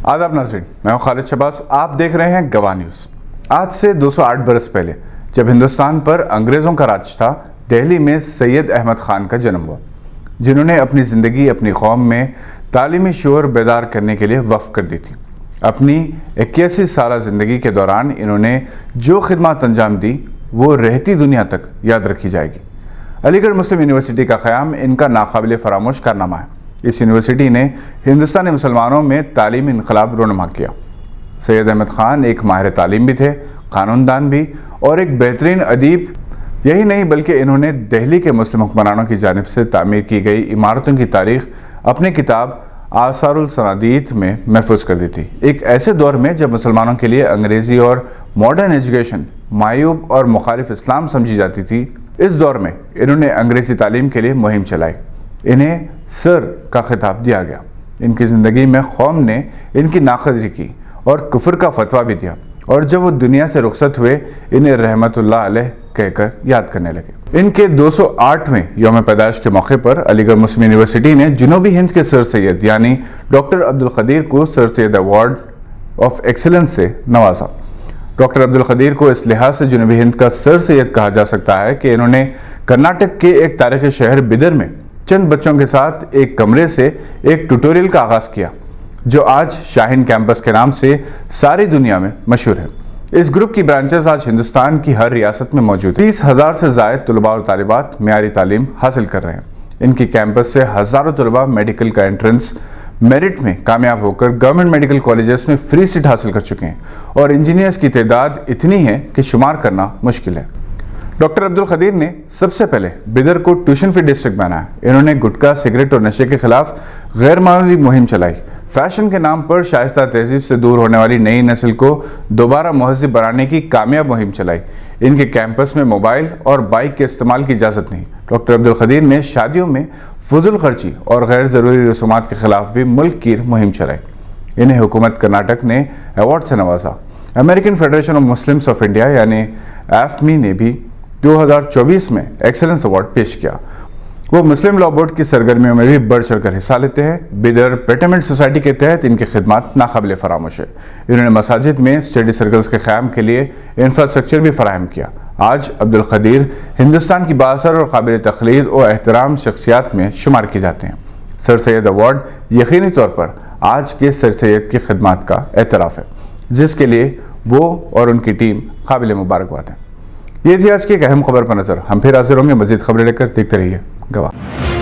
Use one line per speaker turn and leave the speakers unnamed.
آداب ناظرین، میں ہوں خالد شہباز، آپ دیکھ رہے ہیں گواہ نیوز۔ آج سے 208 برس پہلے جب ہندوستان پر انگریزوں کا راج تھا، دہلی میں سید احمد خان کا جنم ہوا، جنہوں نے اپنی زندگی اپنی قوم میں تعلیمی شعور بیدار کرنے کے لیے وقف کر دی تھی۔ اپنی 81 سالہ زندگی کے دوران انہوں نے جو خدمات انجام دی وہ رہتی دنیا تک یاد رکھی جائے گی۔ علی گڑھ مسلم یونیورسٹی کا قیام ان کا ناقابل فراموش کارنامہ ہے۔ اس یونیورسٹی نے ہندوستانی مسلمانوں میں تعلیمی انقلاب رونما کیا۔ سید احمد خان ایک ماہر تعلیم بھی تھے، قانون دان بھی، اور ایک بہترین ادیب۔ یہی نہیں بلکہ انہوں نے دہلی کے مسلم حکمرانوں کی جانب سے تعمیر کی گئی عمارتوں کی تاریخ اپنی کتاب آثار الصنادید میں محفوظ کر دی تھی۔ ایک ایسے دور میں جب مسلمانوں کے لیے انگریزی اور ماڈرن ایجوکیشن معیوب اور مخالف اسلام سمجھی جاتی تھی، اس دور میں انہوں نے انگریزی تعلیم کے لیے مہم چلائی۔ انہیں سر کا خطاب دیا گیا۔ ان کی زندگی میں قوم نے ان کی ناقدری کی اور کفر کا فتویٰ بھی دیا، اور جب وہ دنیا سے رخصت ہوئے انہیں رحمت اللہ علیہ کہہ کر یاد کرنے لگے۔ ان کے 208ویں یوم پیدائش کے موقع پر علی گڑھ مسلم یونیورسٹی نے جنوبی ہند کے سر سید یعنی ڈاکٹر عبدالقدیر کو سر سید ایوارڈ آف ایکسیلنس سے نوازا۔ ڈاکٹر عبدالقدیر کو اس لحاظ سے جنوبی ہند کا سر سید کہا جا سکتا ہے کہ انہوں نے کرناٹک کے ایک تاریخی شہر بدر میں چند بچوں کے ساتھ ایک کمرے سے ایک ٹیوٹوریل کا آغاز کیا، جو آج شاہین کیمپس کے نام سے ساری دنیا میں مشہور ہے۔ اس گروپ کی برانچز آج ہندوستان کی ہر ریاست میں موجود ہیں۔ 30,000 سے زائد طلباء اور طالبات معیاری تعلیم حاصل کر رہے ہیں۔ ان کی کیمپس سے ہزاروں طلباء میڈیکل کا انٹرنس میرٹ میں کامیاب ہو کر گورنمنٹ میڈیکل کالجز میں فری سیٹ حاصل کر چکے ہیں، اور انجینئرز کی تعداد اتنی ہے کہ شمار کرنا مشکل ہے۔ ڈاکٹر عبدالقدیر نے سب سے پہلے بدر کو ٹیوشن فری ڈسٹرکٹ بنایا۔ انہوں نے گٹکا، سگریٹ اور نشے کے خلاف غیر معمولی مہم چلائی۔ فیشن کے نام پر شائستہ تہذیب سے دور ہونے والی نئی نسل کو دوبارہ مہذب بنانے کی کامیاب مہم چلائی۔ ان کے کیمپس میں موبائل اور بائک کے استعمال کی اجازت نہیں۔ ڈاکٹر عبدالقدیر نے شادیوں میں فضول خرچی اور غیر ضروری رسومات کے خلاف بھی ملک کی مہم چلائی۔ انہیں حکومت کرناٹک نے ایوارڈ سے نوازا۔ American federation of Muslims of India یعنی AFME نے بھی 2024 میں ایکسلنس ایوارڈ پیش کیا۔ وہ مسلم لاء بورڈ کی سرگرمیوں میں بھی بڑھ چڑھ کر حصہ لیتے ہیں۔ بدر پیٹرمنٹ سوسائٹی کے تحت ان کی خدمات ناقابل فراموش ہے۔ انہوں نے مساجد میں اسٹڈی سرکلز کے قیام کے لیے انفراسٹرکچر بھی فراہم کیا۔ آج عبدالقدیر ہندوستان کی بااثر اور قابل تقلید و احترام شخصیات میں شمار کی جاتے ہیں۔ سر سید ایوارڈ یقینی طور پر آج کے سر سید کی خدمات کا اعتراف ہے، جس کے لیے وہ اور ان کی ٹیم قابل مبارکباد ہیں۔ یہ تھی آج کی ایک اہم خبر پر نظر۔ ہم پھر حاضر ہوں گے مزید خبریں لے کر۔ دیکھتے رہیے گواہ۔